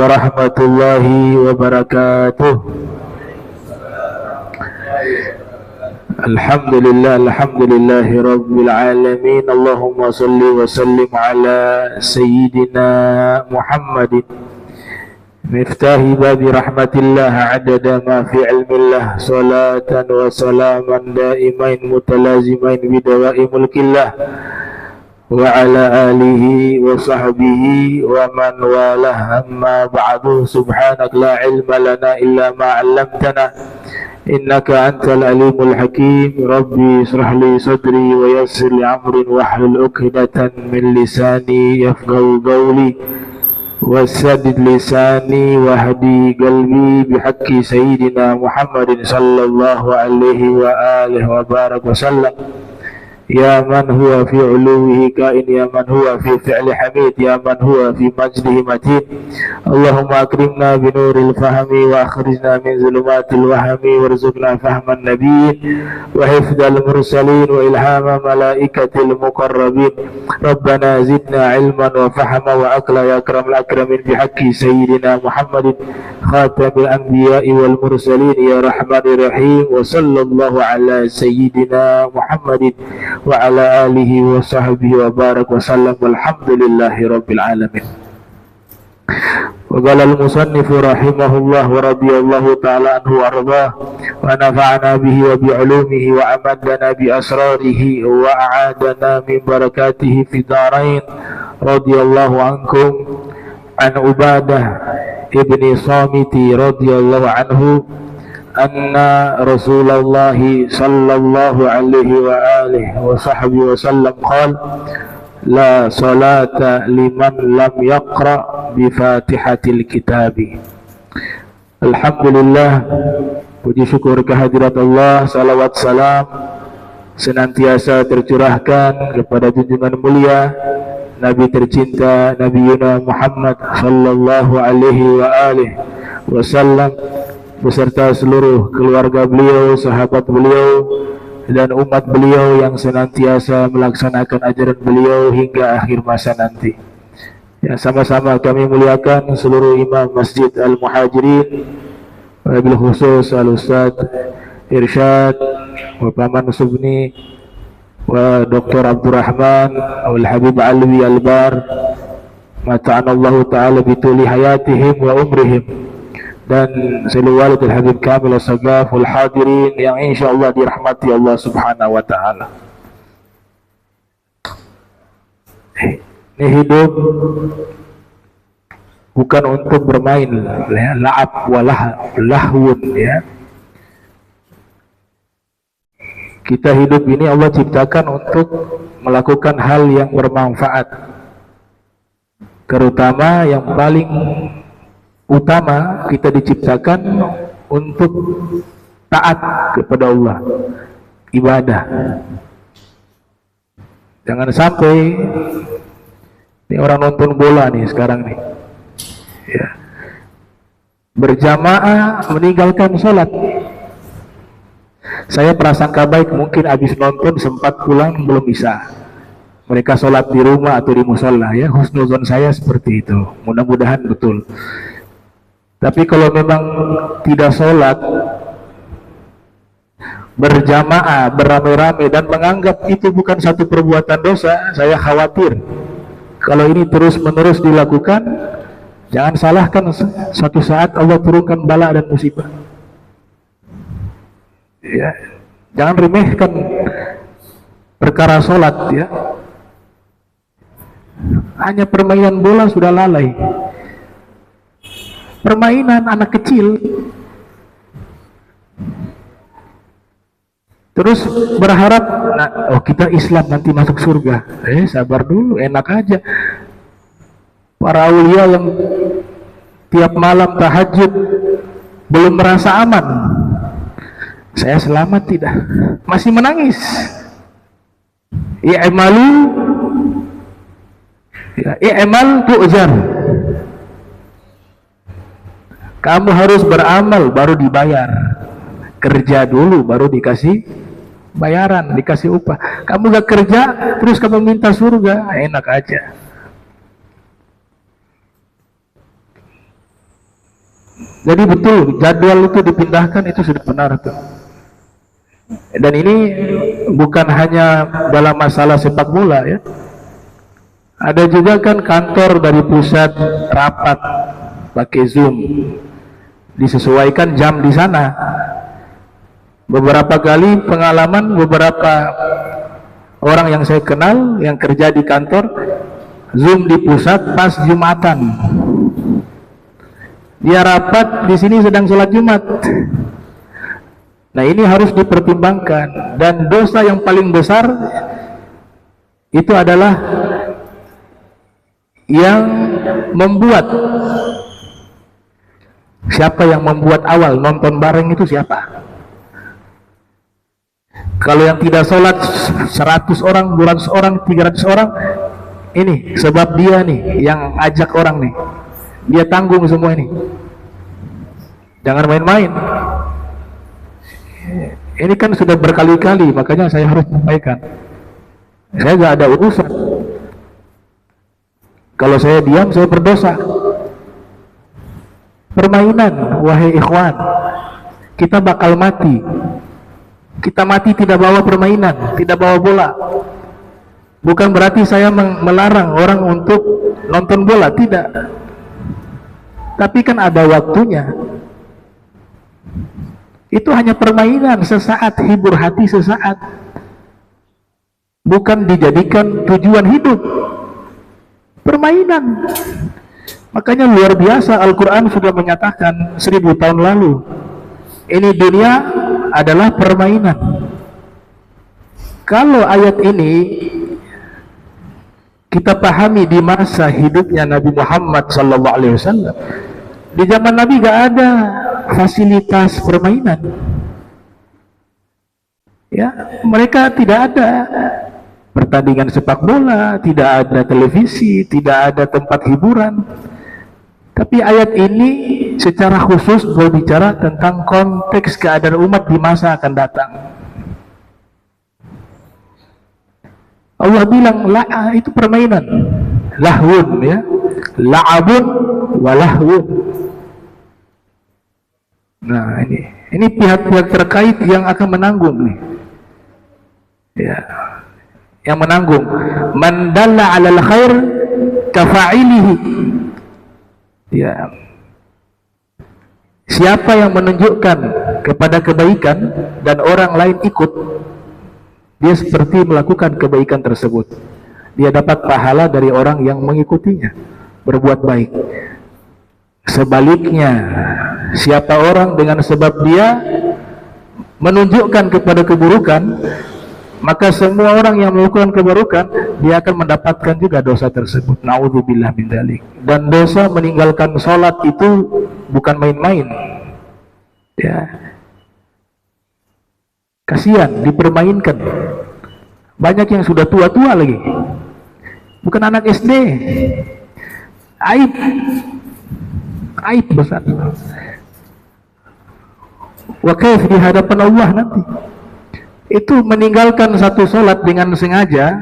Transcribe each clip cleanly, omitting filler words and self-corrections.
warahmatullahi wabarakatuh. Alhamdulillahi rabbil alamin. Allahumma salli wa sallim ala sayyidina Muhammadin miftahi babi rahmatillah adada ma fi ilmillah, salatan wa salaman daimain mutalazimain bidawai mulkillah wa ala alihi wa sahbihi wa man walah, amma ba'du. Subhanak la ilma lana illa ma 'allamtana innaka antal alimul hakim. Rabbi israh li sadri wa yassir li amri wahlul 'uqdatan min lisani yafqahu qawli wasaddid lisani wahdi qalbi bihaqqi sayyidina Muhammadin sallallahu alaihi wa alihi wa barak wa sallam. Ya man huwa fi uluwihi kain, ya man huwa fi fi'li hamid, ya man huwa fi majdihi matin. Allahumma akrimna binuril fahmi wa akhrijna min zulumatil wahmi warzuqna fahman nabiyyin wa hifdzal mursalin wa ilhama malaikatil muqarrabin. Rabbana zidna ilman wa fahma wa aqla ya akramul akramin bihaqqi sayyidina Muhammadin khatamil anbiya'i wal mursalin ya rahmanir rahim. Wa sallallahu ala sayyidina Muhammadin wa ala alihi wa sahbihi wa barak wa sallam, walhamdulillahi rabbil alamin. Wa qala al-musannifu rahimahullah wa radiyallahu ta'ala anhu wa ardah wa nafa'ana bihi wa bi'ulumihi wa amadana bi asrarihi wa a'adana min barakatihi fi darain. Radiyallahu ankum an Ubadah ibni Samiti radiyallahu anhu anna Rasulullah sallallahu alaihi wa alihi wa sahbihi wa sallam qala la salata liman lam yaqra bi fatihatil kitabi. Alhamdulillah, puji syukur kehadirat Allah, salawat salam senantiasa tercurahkan kepada junjungan mulia Nabi tercinta Nabi Yuna Muhammad sallallahu alaihi wa alihi wasallam beserta seluruh keluarga beliau, sahabat beliau, dan umat beliau yang senantiasa melaksanakan ajaran beliau hingga akhir masa nanti. Ya, sama-sama kami muliakan seluruh imam Masjid Al-Muhajirin, wabil khusus Al-Ustaz Irsyad wa Paman Subni wa Dr. Abdurrahman wal Habib Alwi Albar, mata'anallahu ta'ala bituli hayatihim wa umrihim, dan seluruh walid Al-Habib Kamil As-Sagaf wal hadirin yang insyaallah dirahmati Allah subhanahu wa ta'ala. Ini hidup bukan untuk bermain, ya, la'ab walahwun, ya. Kita hidup ini Allah ciptakan untuk melakukan hal yang bermanfaat, terutama yang paling utama kita diciptakan untuk taat kepada Allah, ibadah. Jangan sampai ini orang nonton bola nih sekarang nih, ya, berjamaah meninggalkan sholat. Saya prasangka baik, mungkin habis nonton sempat pulang belum bisa. Mereka sholat di rumah atau di musola, ya, husnuzon saya seperti itu. Mudah-mudahan betul. Tapi kalau memang tidak sholat berjamaah, beramai-ramai, dan menganggap itu bukan satu perbuatan dosa, saya khawatir kalau ini terus-menerus dilakukan, jangan salahkan suatu saat Allah turunkan bala dan musibah. Ya, jangan remehkan perkara sholat, ya. Hanya permainan bola sudah lalai. Permainan anak kecil, terus berharap, nah, oh kita Islam nanti masuk surga. Sabar dulu, enak aja. Para aulia yang tiap malam tahajud belum merasa aman. Saya selamat tidak, masih menangis. I'mal tu'jar. Kamu harus beramal baru dibayar. Kerja dulu baru dikasih bayaran, dikasih upah. Kamu gak kerja terus kamu minta surga, enak aja. Jadi betul jadwal itu dipindahkan, itu sudah benar tuh. Dan ini bukan hanya dalam masalah sepak bola ya. Ada juga kan kantor dari pusat rapat pakai Zoom, disesuaikan jam di sana. Beberapa kali pengalaman beberapa orang yang saya kenal yang kerja di kantor Zoom di pusat pas Jumatan. Dia rapat di sini sedang sholat Jumat. Nah, ini harus dipertimbangkan. Dan dosa yang paling besar itu adalah yang membuat. Siapa yang membuat awal nonton bareng itu siapa? Kalau yang tidak sholat 100 orang, 200 orang, 300 orang, ini sebab dia nih yang ajak orang nih. Dia tanggung semua ini. Jangan main-main. Ini kan sudah berkali-kali, makanya saya harus sampaikan. Saya gak ada urusan. Kalau saya diam, saya berdosa. Permainan, wahai ikhwan, kita bakal mati. Kita mati tidak bawa permainan, tidak bawa bola. Bukan berarti saya melarang orang untuk nonton bola, tidak. Tapi kan ada waktunya. Itu hanya permainan sesaat, hibur hati sesaat. Bukan dijadikan tujuan hidup. Permainan. Makanya luar biasa, Al-Quran sudah menyatakan 1000 tahun lalu. Ini dunia adalah permainan. Kalau ayat ini kita pahami di masa hidupnya Nabi Muhammad SAW, di zaman Nabi gak ada fasilitas permainan. Ya, mereka tidak ada pertandingan sepak bola, tidak ada televisi, tidak ada tempat hiburan. Tapi ayat ini secara khusus berbicara tentang konteks keadaan umat di masa akan datang. Allah bilang, itu permainan, lahwun ya, la'abun wa lahwun. Nah, ini pihak-pihak terkait yang akan menanggung nih. Ya, yang menanggung. Man dalla 'alal khair kafa'ilihi. Ya. Siapa yang menunjukkan kepada kebaikan dan orang lain ikut, dia seperti melakukan kebaikan tersebut. Dia dapat pahala dari orang yang mengikutinya, berbuat baik. Sebaliknya, siapa orang dengan sebab dia menunjukkan kepada keburukan, maka semua orang yang melakukan keburukan, dia akan mendapatkan juga dosa tersebut. Na'udzubillah min dzalik. Dan dosa meninggalkan sholat itu bukan main-main. Ya. Kasihan, dipermainkan. Banyak yang sudah tua-tua lagi. Bukan anak SD. Aib. Aib besar. Wa kaif di hadapan Allah nanti. Itu meninggalkan satu sholat dengan sengaja,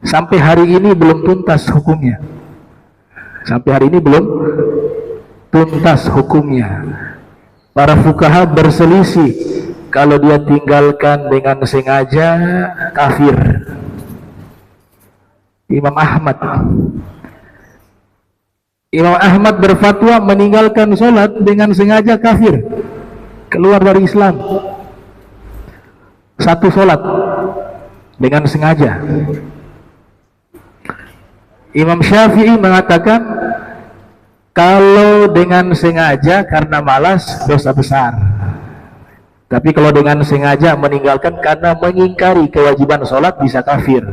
sampai hari ini belum tuntas hukumnya. Sampai hari ini belum tuntas hukumnya. Para fuqaha berselisih, kalau dia tinggalkan dengan sengaja kafir. Imam Ahmad berfatwa meninggalkan sholat dengan sengaja kafir, keluar dari Islam. Satu sholat dengan sengaja. Imam Syafi'i mengatakan kalau dengan sengaja karena malas, dosa besar. Tapi kalau dengan sengaja meninggalkan karena mengingkari kewajiban sholat, bisa kafir.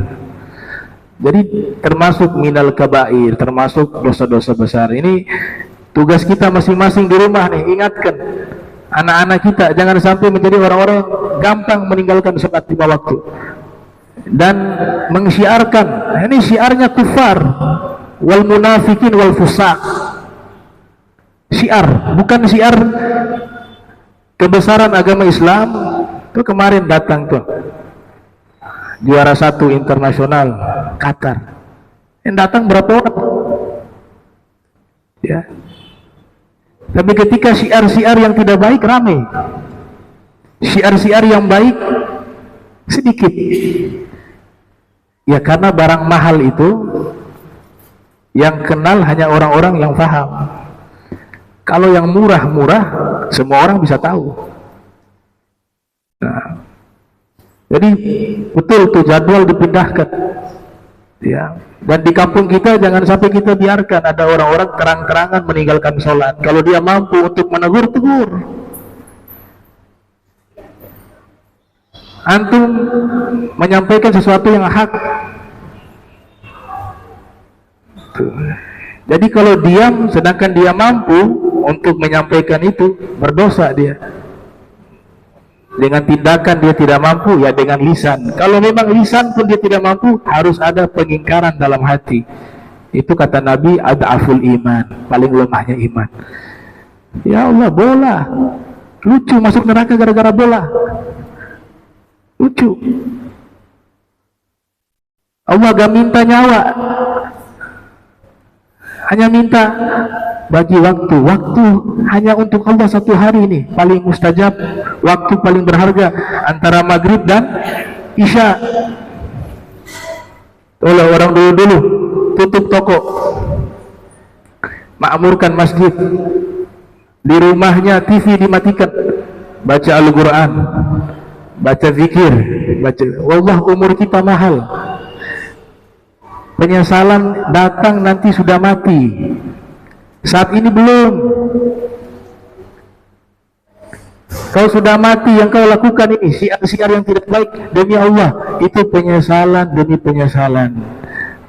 Jadi termasuk minal kabair, termasuk dosa-dosa besar. Ini tugas kita masing-masing di rumah nih, ingatkan anak-anak kita jangan sampai menjadi orang-orang yang gampang meninggalkan sholat 5 waktu dan mensyiarkan. Ini syiarnya kufar, wal munafikin wal fusaq. Syiar, bukan syiar kebesaran agama Islam. Itu kemarin datang tuh juara 1 internasional Qatar, yang datang berapa orang? Ya, Tapi ketika syiar-syiar yang tidak baik ramai, syiar-syiar yang baik sedikit. Ya karena barang mahal itu yang kenal hanya orang-orang yang paham. Kalau yang murah-murah semua orang bisa tahu. Nah, jadi betul tuh jadwal dipindahkan. Ya. Dan di kampung kita jangan sampai kita biarkan ada orang-orang terang-terangan meninggalkan sholat. Kalau dia mampu untuk menegur, tegur. Antum menyampaikan sesuatu yang hak. Jadi kalau diam sedangkan dia mampu untuk menyampaikan itu, berdosa dia. Dengan tindakan dia tidak mampu, ya dengan lisan. Kalau memang lisan pun dia tidak mampu, harus ada pengingkaran dalam hati. Itu kata Nabi, ad'aful iman, paling lemahnya iman. Ya Allah, bola lucu, masuk neraka gara-gara bola. Lucu. Allah gak minta nyawa, hanya minta bagi waktu. Waktu hanya untuk Allah satu hari ini paling mustajab, waktu paling berharga antara maghrib dan isya. Oleh orang dulu tutup toko, makmurkan masjid, di rumahnya TV dimatikan, baca Al-Quran, baca zikir, baca. Wallah, umur kita mahal. Penyesalan datang nanti sudah mati. Saat ini belum. Kau sudah mati, yang kau lakukan ini syiar-syiar yang tidak baik, demi Allah itu penyesalan demi penyesalan.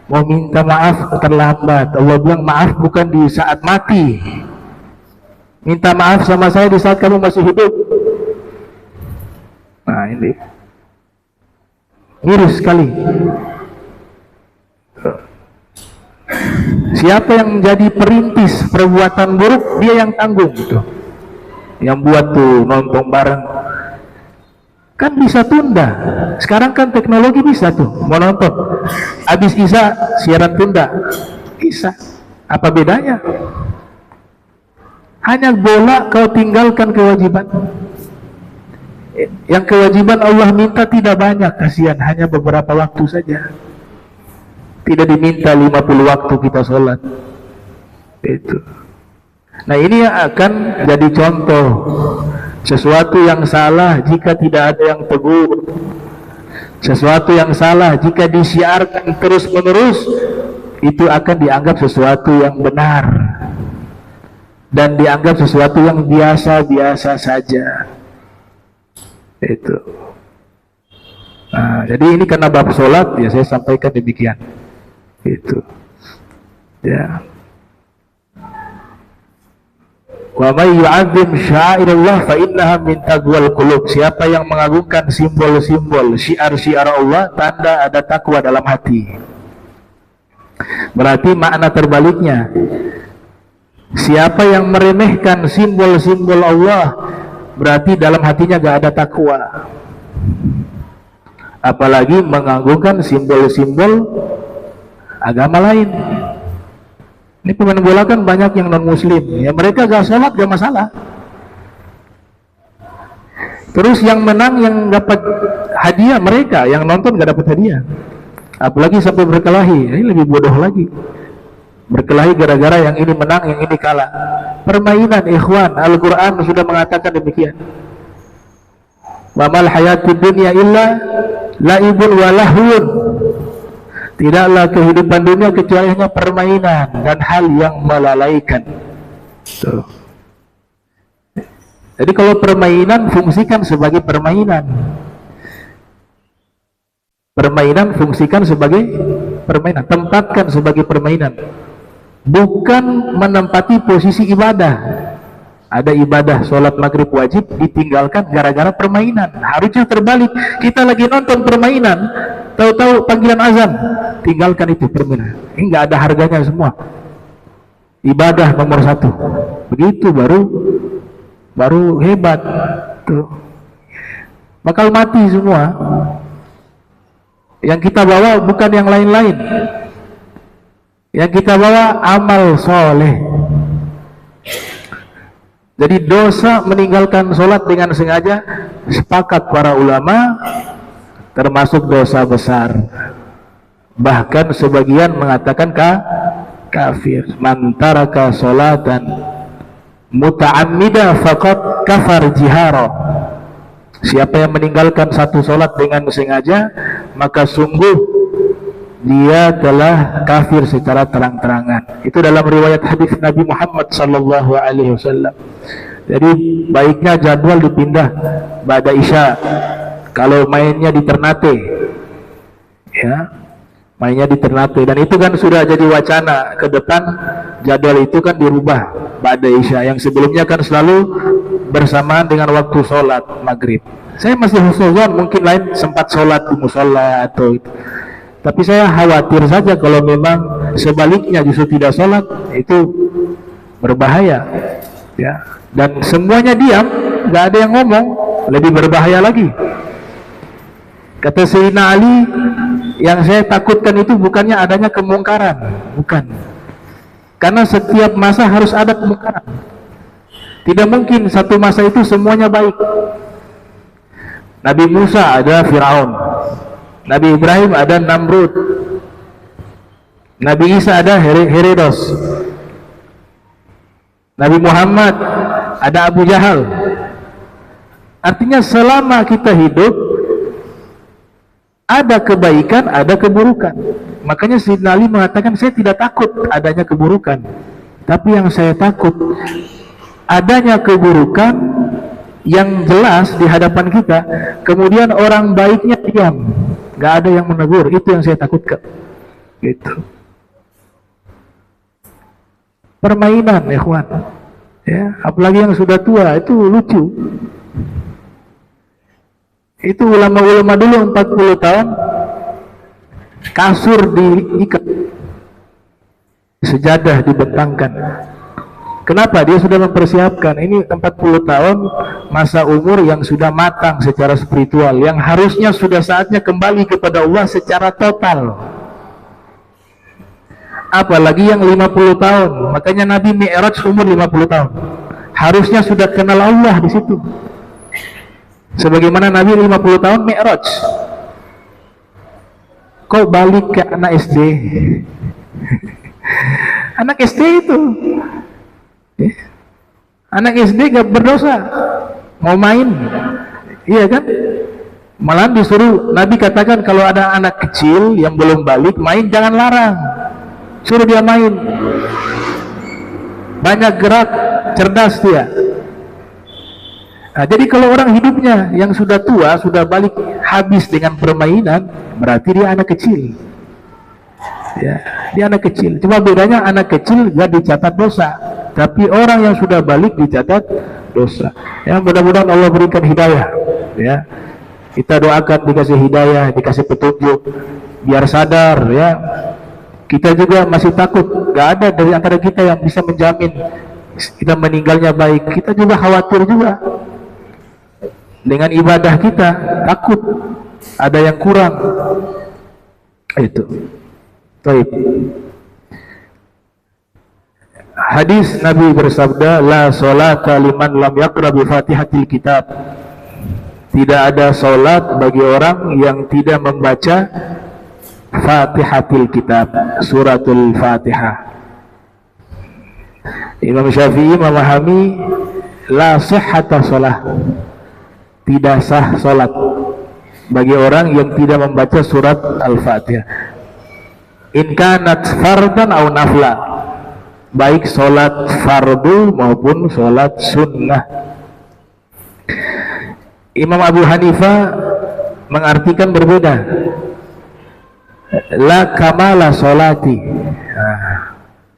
Mau minta maaf terlambat. Allah bilang maaf bukan di saat mati. Minta maaf sama saya di saat kamu masih hidup. Nah ini miris sekali. Siapa yang menjadi perintis perbuatan buruk, dia yang tanggung gitu. Yang buat tuh nonton bareng kan bisa tunda. Sekarang kan teknologi bisa tuh mau nonton habis isya siaran tunda bisa. Apa bedanya? Hanya bola kau tinggalkan kewajiban. Yang kewajiban Allah minta tidak banyak, kasihan, hanya beberapa waktu saja. Tidak diminta 50 waktu kita sholat. Itu. Nah ini yang akan jadi contoh sesuatu yang salah jika tidak ada yang tegur, sesuatu yang salah jika disiarkan terus menerus, itu akan dianggap sesuatu yang benar dan dianggap sesuatu yang biasa-biasa saja. Itu. Nah, jadi ini karena bab sholat ya saya sampaikan demikian. Itu. Ya. Wa may yu'azzim sya'airallah fa innaha min taqwal qulub. Siapa yang mengagungkan simbol-simbol, syiar-syiar Allah, tanda ada takwa dalam hati. Berarti makna terbaliknya, siapa yang meremehkan simbol-simbol Allah, berarti dalam hatinya gak ada takwa. Apalagi mengagungkan simbol-simbol agama lain. Ini pemain bola kan banyak yang non muslim, ya mereka gak sholat gak masalah. Terus yang menang yang dapat hadiah mereka, yang nonton gak dapat hadiah. Apalagi sampai berkelahi, ini lebih bodoh lagi. Berkelahi gara-gara yang ini menang, yang ini kalah. Permainan ikhwan, Al-Quran sudah mengatakan demikian. Wa mal hayatud dunya illa la'ibun wa lahwun. Tidaklah kehidupan dunia kecuali hanya permainan dan hal yang melalaikan. Tuh. Jadi kalau permainan, fungsikan sebagai permainan. Permainan fungsikan sebagai permainan, tempatkan sebagai permainan. Bukan menempati posisi ibadah. Ada ibadah sholat maghrib wajib ditinggalkan gara-gara permainan. Harusnya terbalik. Kita lagi nonton permainan, tahu-tahu panggilan azan, tinggalkan itu permainan. Ini nggak ada harganya semua. Ibadah nomor 1. Begitu baru hebat. Tuh. Bakal mati semua. Yang kita bawa bukan yang lain-lain. Yang kita bawa amal soleh. Jadi dosa meninggalkan sholat dengan sengaja, sepakat para ulama, termasuk dosa besar. Bahkan sebagian mengatakan kafir. Man taraka sholatan muta'ammida faqad kafar jihara. Siapa yang meninggalkan satu sholat dengan sengaja, maka sungguh dia telah kafir secara terang-terangan. Itu dalam riwayat hadis Nabi Muhammad sallallahu alaihi wasallam. Jadi baiknya jadwal dipindah ba'da Isya. Kalau mainnya di Ternate, ya, mainnya di Ternate, dan itu kan sudah jadi wacana ke depan, jadwal itu kan dirubah ba'da Isya, yang sebelumnya kan selalu bersamaan dengan waktu sholat maghrib. Saya masih husnuzon, mungkin lain sempat sholat di musola atau itu. Tapi saya khawatir saja kalau memang sebaliknya justru tidak sholat, itu berbahaya, ya. Dan semuanya diam, nggak ada yang ngomong, lebih berbahaya lagi. Kata Sayyidina Ali, yang saya takutkan itu bukannya adanya kemungkaran, bukan. Karena setiap masa harus ada kemungkaran. Tidak mungkin satu masa itu semuanya baik. Nabi Musa ada Firaun, Nabi Ibrahim ada Namrud, Nabi Isa ada Herodos, Nabi Muhammad ada Abu Jahal. Artinya selama kita hidup ada kebaikan, ada keburukan. Makanya Sayyidina Ali mengatakan, saya tidak takut adanya keburukan, tapi yang saya takut adanya keburukan yang jelas di hadapan kita, kemudian orang baiknya diam, nggak ada yang menegur. Itu yang saya takutkan. Gitu. Permainan, ikhwan. Ya, apalagi yang sudah tua itu lucu. Itu ulama-ulama dulu 40 tahun kasur diikat, sejadah dibentangkan. Kenapa? Dia sudah mempersiapkan. Ini 40 tahun masa umur yang sudah matang secara spiritual, yang harusnya sudah saatnya kembali kepada Allah secara total. Apalagi yang 50 tahun. Makanya Nabi Mi'raj umur 50 tahun. Harusnya sudah kenal Allah di situ. Sebagaimana Nabi 50 tahun Mi'raj. Kok balik ke anak SD? Anak SD itu. Anak SD gak berdosa, mau main, iya kan? Malah disuruh, Nabi katakan kalau ada anak kecil yang belum balik main, jangan larang, suruh dia main. Banyak gerak, cerdas dia. Nah, jadi kalau orang hidupnya yang sudah tua, sudah balik habis dengan permainan, berarti dia anak kecil. Ya, dia anak kecil. Cuma bedanya anak kecil gak dicatat dosa, tapi orang yang sudah balik dicatat dosa. Ya, mudah-mudahan Allah berikan hidayah. Ya, kita doakan dikasih hidayah, dikasih petunjuk, biar sadar. Ya, kita juga masih takut. Gak ada dari antara kita yang bisa menjamin kita meninggalnya baik. Kita juga khawatir juga dengan ibadah kita, takut ada yang kurang. Itu. Baik. Hadis Nabi bersabda, la sholata liman lam yaqra bi Fatihatil Kitab. Tidak ada salat bagi orang yang tidak membaca Fatihatil Kitab, suratul Fatihah. Imam Syafi'i memahami la sihhata shalah. Tidak sah salat bagi orang yang tidak membaca surat Al-Fatihah. In kanat fardan au nafla, baik sholat fardu maupun sholat sunnah. Imam Abu Hanifah mengartikan berbeda. La kamala sholati,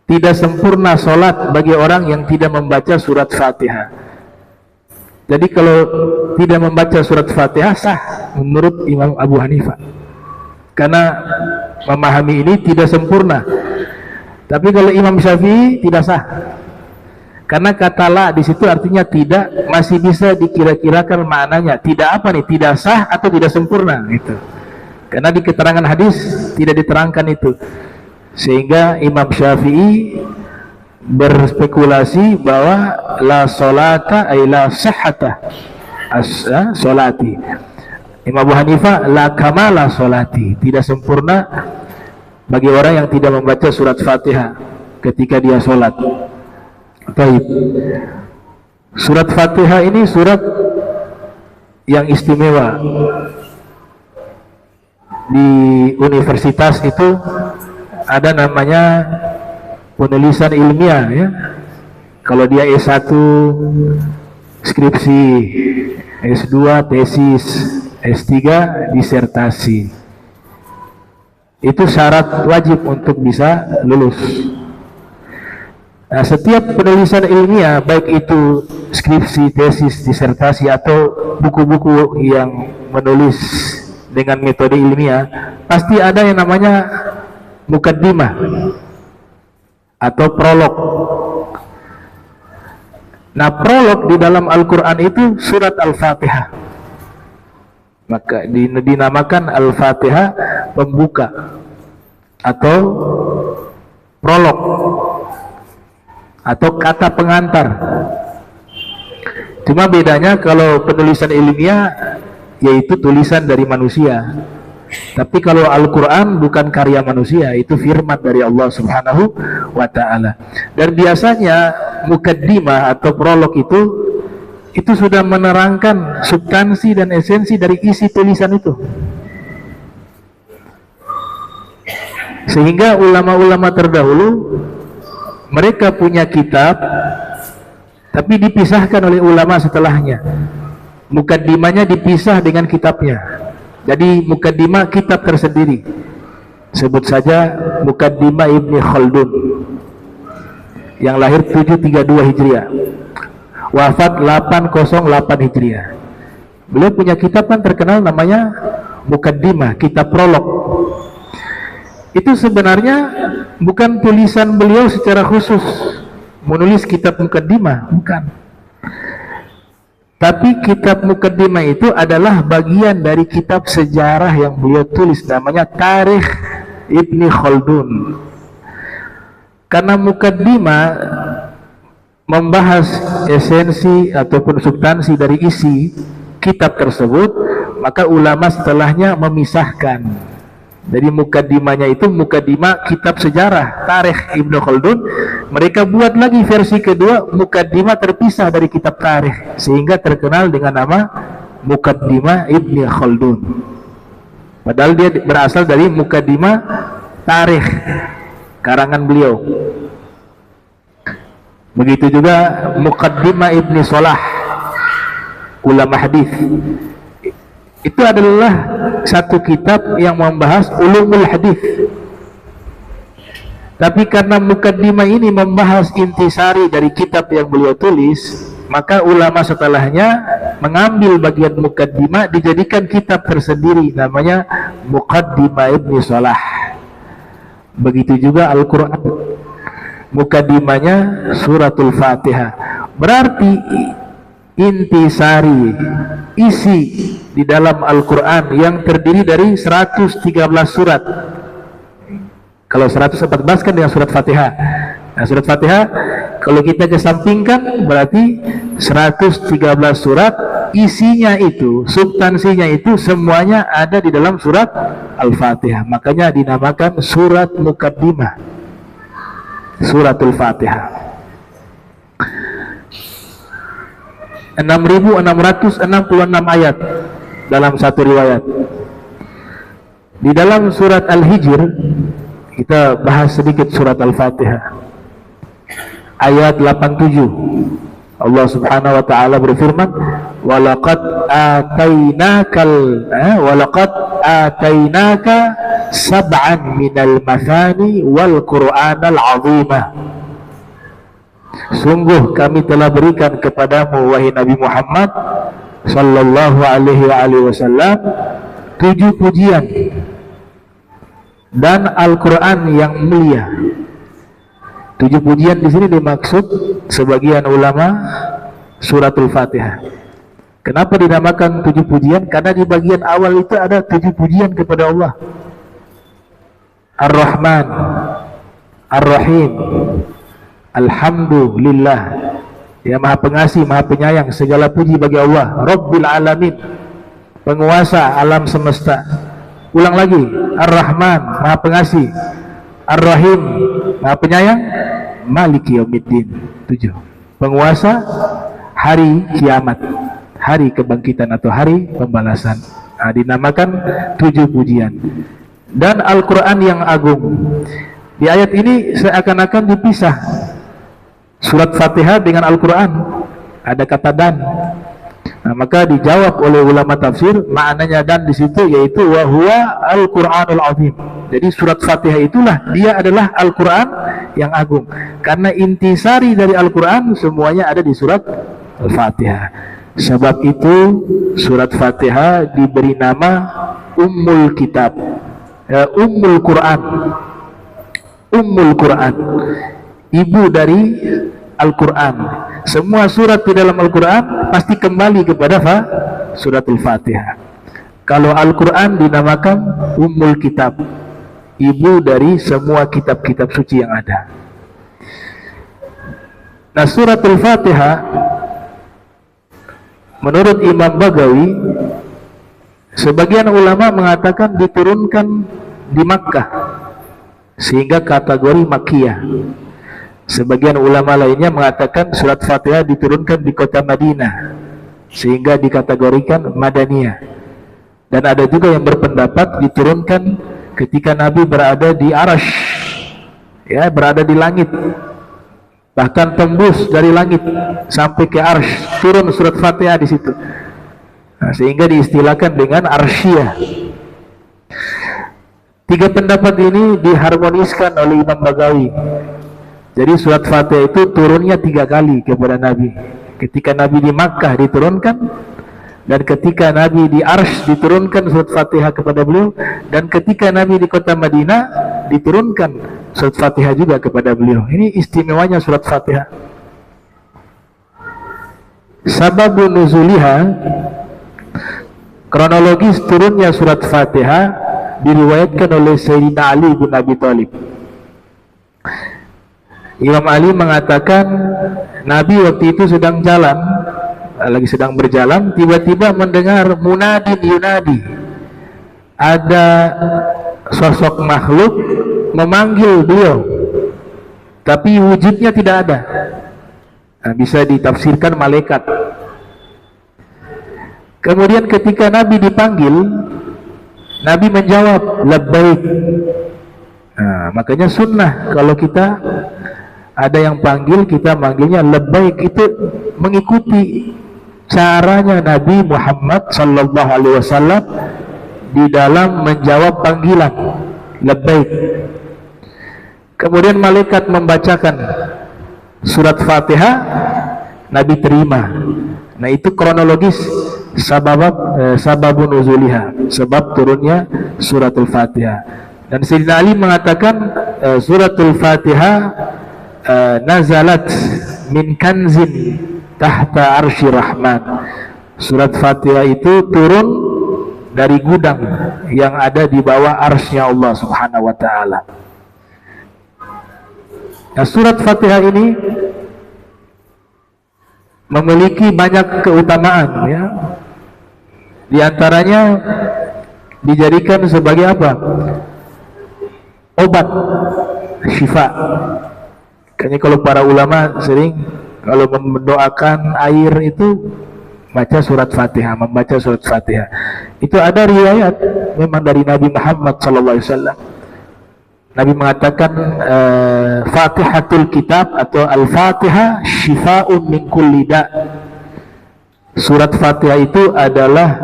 tidak sempurna sholat bagi orang yang tidak membaca surat Fatihah. Jadi kalau tidak membaca surat Fatihah sah menurut Imam Abu Hanifah, karena memahami ini tidak sempurna. Tapi kalau Imam Syafi'i tidak sah, karena kata la di situ artinya tidak, masih bisa dikira-kirakan maknanya. Tidak apa nih? Tidak sah atau tidak sempurna gitu. Karena di keterangan hadis tidak diterangkan itu, sehingga Imam Syafi'i berspekulasi bahwa la solata ay la sahhata solati. Imam Abu Hanifah la kamala solati, tidak sempurna bagi orang yang tidak membaca surat Fatihah ketika dia sholat. Baik, surat Fatihah ini surat yang istimewa. Di universitas itu ada namanya penulisan ilmiah ya. Kalau dia S1 skripsi, S2 tesis, S3 disertasi. Itu syarat wajib untuk bisa lulus. Nah, setiap penulisan ilmiah, baik itu skripsi, tesis, disertasi atau buku-buku yang menulis dengan metode ilmiah, pasti ada yang namanya mukaddimah atau prolog. Nah, prolog di dalam Al-Quran itu surat Al-Fatihah, maka dinamakan Al-Fatihah pembuka atau prolog atau kata pengantar. Cuma bedanya kalau penulisan ilmiah yaitu tulisan dari manusia, tapi kalau Al-Quran bukan karya manusia, itu firman dari Allah Subhanahu wa ta'ala. Dan biasanya mukaddimah atau prolog itu sudah menerangkan substansi dan esensi dari isi tulisan itu, sehingga ulama-ulama terdahulu mereka punya kitab tapi dipisahkan oleh ulama setelahnya. Mukaddimahnya dipisah dengan kitabnya, jadi mukaddimah kitab tersendiri. Sebut saja Mukaddimah Ibni Khaldun yang lahir 732 Hijriah, wafat 808 Hijriah. Beliau punya kitab kan terkenal namanya Mukaddimah, kitab prolog. Itu sebenarnya bukan tulisan beliau secara khusus menulis kitab Mukaddimah, bukan. Tapi kitab Mukaddimah itu adalah bagian dari kitab sejarah yang beliau tulis, namanya Tarikh Ibni Khaldun. Karena Mukaddimah membahas esensi ataupun substansi dari isi kitab tersebut, maka ulama setelahnya memisahkan. Jadi mukaddimahnya itu mukaddimah kitab sejarah Tarikh Ibnu Khaldun. Mereka buat lagi versi kedua, mukaddimah terpisah dari kitab Tarikh, sehingga terkenal dengan nama Mukaddimah Ibnu Khaldun. Padahal dia berasal dari mukaddimah Tarikh karangan beliau. Begitu juga Mukaddimah Ibni Salah, ulama hadis. Itu adalah satu kitab yang membahas ulumul hadis. Tapi karena mukaddimah ini membahas intisari dari kitab yang beliau tulis, maka ulama setelahnya mengambil bagian mukaddimah dijadikan kitab tersendiri, namanya Mukaddimah Ibni Salah. Begitu juga Al-Quran, mukaddimahnya suratul Fatihah. Berarti intisari isi di dalam Al-Quran yang terdiri dari 113 surat. Kalau 114 kan dengan surat Fatihah. Nah, surat Fatihah kalau kita kesampingkan berarti 113 surat, isinya itu, substansinya itu semuanya ada di dalam surat Al-Fatihah. Makanya dinamakan surat Mukaddimah, suratul Fatihah. 6.666 ayat dalam satu riwayat. Di dalam surat Al-Hijr, kita bahas sedikit surat Al-Fatihah. Ayat 87, Allah Subhanahu wa ta'ala berfirman, walaqad atainaka sab'an minal mathani wal qur'anal azimah. Sungguh kami telah berikan kepadamu wahai Nabi Muhammad sallallahu alaihi wasallam 7 pujian dan Al-Quran yang mulia. 7 pujian di sini dimaksud sebagian ulama suratul Fatihah. Kenapa dinamakan 7 pujian? Karena di bagian awal itu ada 7 pujian kepada Allah. Ar-Rahman, Ar-Rahim, Alhamdulillah, ya Maha Pengasih, Maha Penyayang, segala puji bagi Allah, Rabbil Alamin, penguasa alam semesta. Ulang lagi, Ar-Rahman, Maha Pengasih, Ar-Rahim, Maha Penyayang, Maliki Yaumiddin. 7. Penguasa hari kiamat, hari kebangkitan atau hari pembalasan. Nah, dinamakan 7 pujian. Dan Al-Quran yang agung. Di ayat ini seakan-akan dipisah surat Fatihah dengan Al-Quran. Ada kata dan. Nah, maka dijawab oleh ulama tafsir, maknanya dan di situ yaitu wa huwa Al-Qur'anul Azim. Jadi surat Fatihah itulah, dia adalah Al-Quran yang agung. Karena intisari dari Al-Quran semuanya ada di surat Al-Fatihah. Sebab itu surat Fatihah diberi nama Ummul Kitab, Ummul Quran, Ummul Quran, ibu dari Al-Quran. Semua surat di dalam Al-Quran pasti kembali kepada suratul Fatihah. Kalau Al-Quran dinamakan Ummul Kitab, ibu dari semua kitab-kitab suci yang ada. Nah, suratul Fatihah menurut Imam Bagawi, sebagian ulama mengatakan diturunkan di Makkah sehingga kategori Makkiyah. Sebagian ulama lainnya mengatakan surat Fatihah diturunkan di kota Madinah sehingga dikategorikan Madaniyah. Dan ada juga yang berpendapat diturunkan ketika Nabi berada di Arash, ya, berada di langit, bahkan tembus dari langit sampai ke Arsh, turun surat Fatihah di situ. Nah, sehingga diistilahkan dengan Arsyiyah. 3 pendapat ini diharmoniskan oleh Imam Bagawi. Jadi surat Fatihah itu turunnya 3 kali kepada Nabi. Ketika Nabi di Makkah diturunkan, dan ketika Nabi di Arsh diturunkan surat Fatihah kepada beliau, dan ketika Nabi di kota Madinah diturunkan surat Fatihah juga kepada beliau. Ini istimewanya surat Fatihah. Sababun nuzuliha, kronologis turunnya surat Fatihah diriwayatkan oleh Sayyidina Ali bin Abi Thalib. Imam Ali mengatakan Nabi waktu itu sedang jalan, lagi sedang berjalan, tiba-tiba mendengar munadin yunadi. Ada sosok makhluk memanggil beliau, tapi wujudnya tidak ada. Nah, bisa ditafsirkan malaikat. Kemudian ketika Nabi dipanggil, Nabi menjawab labbaik. Nah, makanya sunnah kalau kita ada yang panggil, kita manggilnya labbaik, itu mengikuti caranya Nabi Muhammad sallallahu alaihi wasallam di dalam menjawab panggilan labbaik. Kemudian malaikat membacakan surat Fatihah, Nabi terima. Nah, itu kronologis sababun nuzuliha, sebab turunnya suratul Fatihah. Dan Sayyidina Ali mengatakan suratul Fatihah nazalat min kanzin tahta arsy rahman. Surat Fatihah itu turun dari gudang yang ada di bawah arsy-Nya Allah Subhanahu wa taala. Nah, surat Fatihah ini memiliki banyak keutamaan, ya. Di antaranya dijadikan sebagai apa? Obat, syifa. Kayaknya kalau para ulama sering kalau mendoakan air itu baca surat Fatihah, membaca surat Fatihah. Itu ada riwayat memang dari Nabi Muhammad SAW. Nabi mengatakan Fatihatul Kitab atau Al-Fatihah syifa'un min kulli da'. Surat Fatihah itu adalah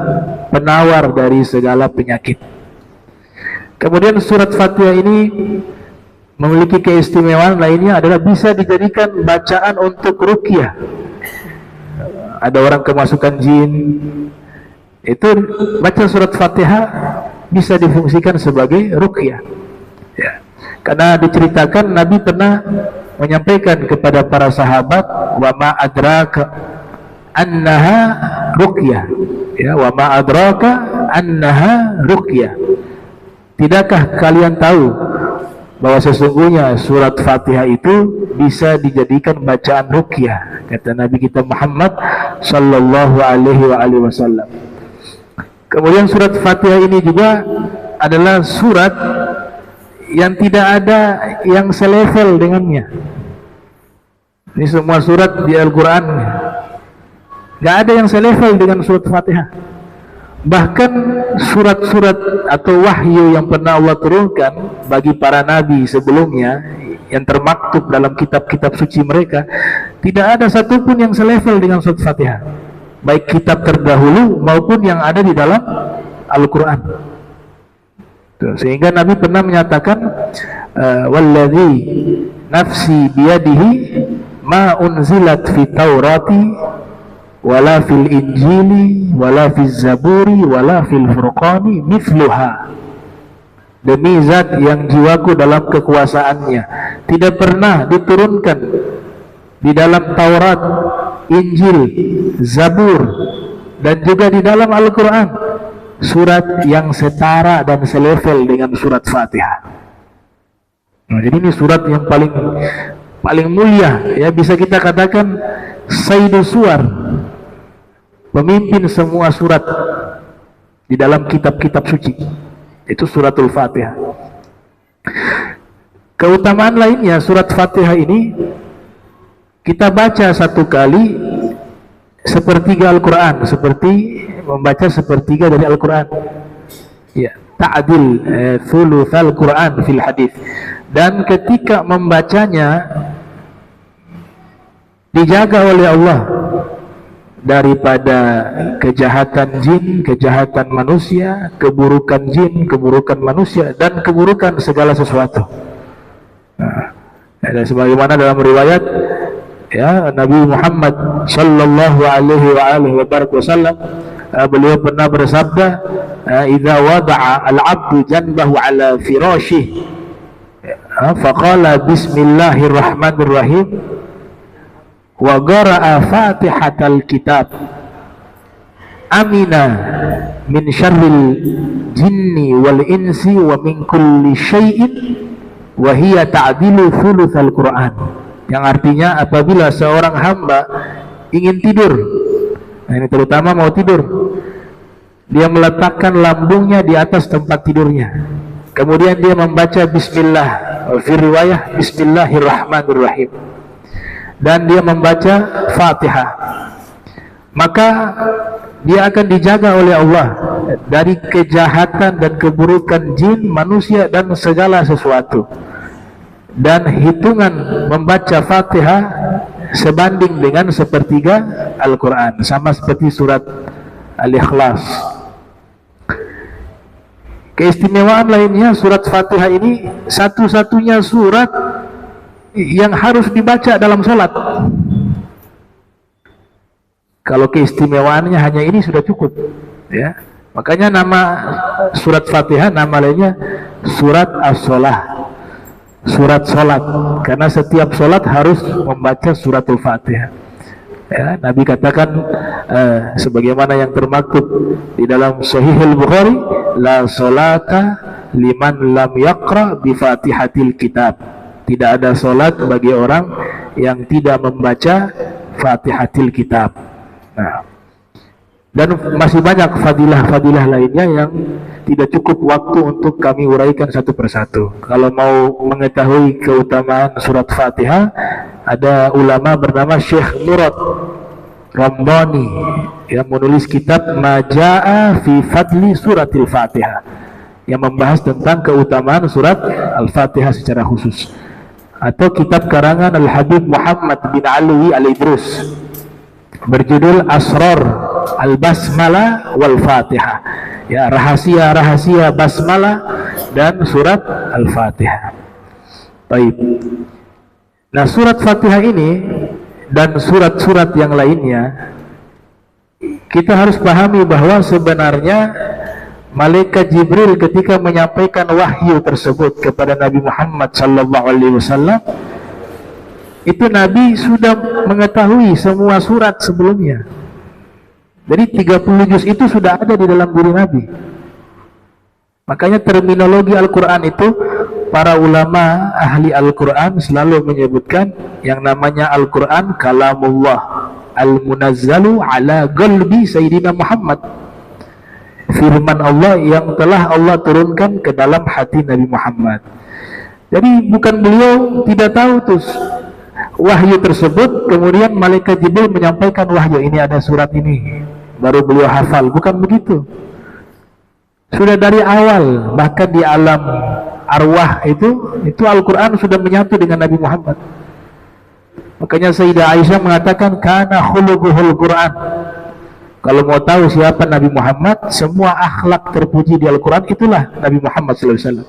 penawar dari segala penyakit. Kemudian surat Fatihah ini memiliki keistimewaan lainnya adalah bisa dijadikan bacaan untuk ruqyah. Ada orang kemasukan jin, itu baca surat Fatihah bisa difungsikan sebagai ruqyah, ya. Karena diceritakan Nabi pernah menyampaikan kepada para sahabat, wa ma adraka annaha ruqyah, ya, wa ma adraka annaha ruqyah. Tidakkah kalian tahu bahwa sesungguhnya surat Fatihah itu bisa dijadikan bacaan ruqyah, kata Nabi kita Muhammad sallallahu alaihi wasallam. Kemudian surat Fatihah ini juga adalah surat yang tidak ada yang selevel dengannya. Ini semua surat di Al-Quran gak ada yang selevel dengan surat Fatihah. Bahkan surat-surat atau wahyu yang pernah Allah turunkan bagi para nabi sebelumnya yang termaktub dalam kitab-kitab suci mereka, tidak ada satupun yang selevel dengan surat Fatihah, baik kitab terdahulu maupun yang ada di dalam Al-Quran. Sehingga Nabi pernah menyatakan, walladzi nafsi biyadihi ma unzilat fi taurati wala fil injili wala fil zaburi wala fil furqani mithluha. Demi zat yang jiwaku dalam kekuasaannya, tidak pernah diturunkan di dalam Taurat, Injil, Zabur, dan juga di dalam Al-Quran surat yang setara dan selevel dengan surat Fatihah. Nah, jadi ini surat yang paling mulia, ya, bisa kita katakan Sayyidus Suwar, pemimpin semua surat di dalam kitab-kitab suci, itu suratul Fatihah. Keutamaan lainnya, surat Fatihah ini kita baca satu kali sepertiga Al-Quran, seperti membaca sepertiga dari Al-Quran, ya, ta'dil thulutsal Quran fil hadis. Dan ketika membacanya dijaga oleh Allah daripada kejahatan jin, kejahatan manusia, keburukan jin, keburukan manusia, dan keburukan segala sesuatu. Nah, dan sebagaimana dalam riwayat, ya, Nabi Muhammad sallallahu alaihi wasallam, beliau pernah bersabda, idza wada'a al-'abdu janbahu ala firashih faqala bismillahirrahmanirrahim wa qara'a fatihatal kitab amina min syarril jinni wal insi wa min kulli syai'in wa hiya ta'dilu thulutsal Qur'an. Yang artinya, apabila seorang hamba ingin tidur, nah ini terutama mau tidur, dia meletakkan lambungnya di atas tempat tidurnya, kemudian dia membaca bismillah, fi riwayah bismillahirrahmanirrahim, dan dia membaca Fatihah, maka dia akan dijaga oleh Allah dari kejahatan dan keburukan jin, manusia, dan segala sesuatu. Dan hitungan membaca Fatihah sebanding dengan sepertiga Al-Quran, sama seperti surat Al-Ikhlas. Keistimewaan lainnya, surat Fatihah ini satu-satunya surat yang harus dibaca dalam sholat. Kalau keistimewaannya hanya ini sudah cukup, ya. Makanya nama surat Fatihah, nama lainnya surat as-sholah, surat sholat, karena setiap sholat harus membaca suratul Fatihah. Ya, Nabi katakan sebagaimana yang termaktub di dalam Sahih Al-Bukhari, la sholata liman lam yaqra bi Fatihatil kitab. Tidak ada sholat bagi orang yang tidak membaca Fatihatil kitab. Nah, dan masih banyak fadilah-fadilah lainnya yang tidak cukup waktu untuk kami uraikan satu persatu. Kalau mau mengetahui keutamaan surat Fatihah, ada ulama bernama Syekh Murad Ramadhani yang menulis kitab Majaa fi Fadli Suratil Fatihah, yang membahas tentang keutamaan surat Al-Fatihah secara khusus. Atau kitab karangan Al-Habib Muhammad bin Alwi Al-Idrus berjudul Asrar Al-Basmalah wal Fatihah, ya, rahasia-rahasia basmalah dan surat Al-Fatihah. Baik. Nah, surat Fatihah ini dan surat-surat yang lainnya, kita harus pahami bahwa sebenarnya malaikat Jibril ketika menyampaikan wahyu tersebut kepada Nabi Muhammad SAW, itu Nabi sudah mengetahui semua surat sebelumnya. Jadi 30 juz itu sudah ada di dalam diri Nabi. Makanya terminologi Al-Quran itu para ulama ahli Al-Quran selalu menyebutkan yang namanya Al-Quran kalamullah al-munazzalu ala qalbi Sayyidina Muhammad, firman Allah yang telah Allah turunkan ke dalam hati Nabi Muhammad. Jadi bukan beliau tidak tahu tuh wahyu tersebut, kemudian malaikat Jibril menyampaikan wahyu, ini ada surat ini, baru beliau hafal, bukan begitu. Sudah dari awal, bahkan di alam arwah itu Al-Quran sudah menyatu dengan Nabi Muhammad. Makanya Sayyidah Aisyah mengatakan kana khuluquhul Quran. Kalau mau tahu siapa Nabi Muhammad, semua akhlak terpuji di Al-Quran itulah Nabi Muhammad sallallahu alaihi wasallam.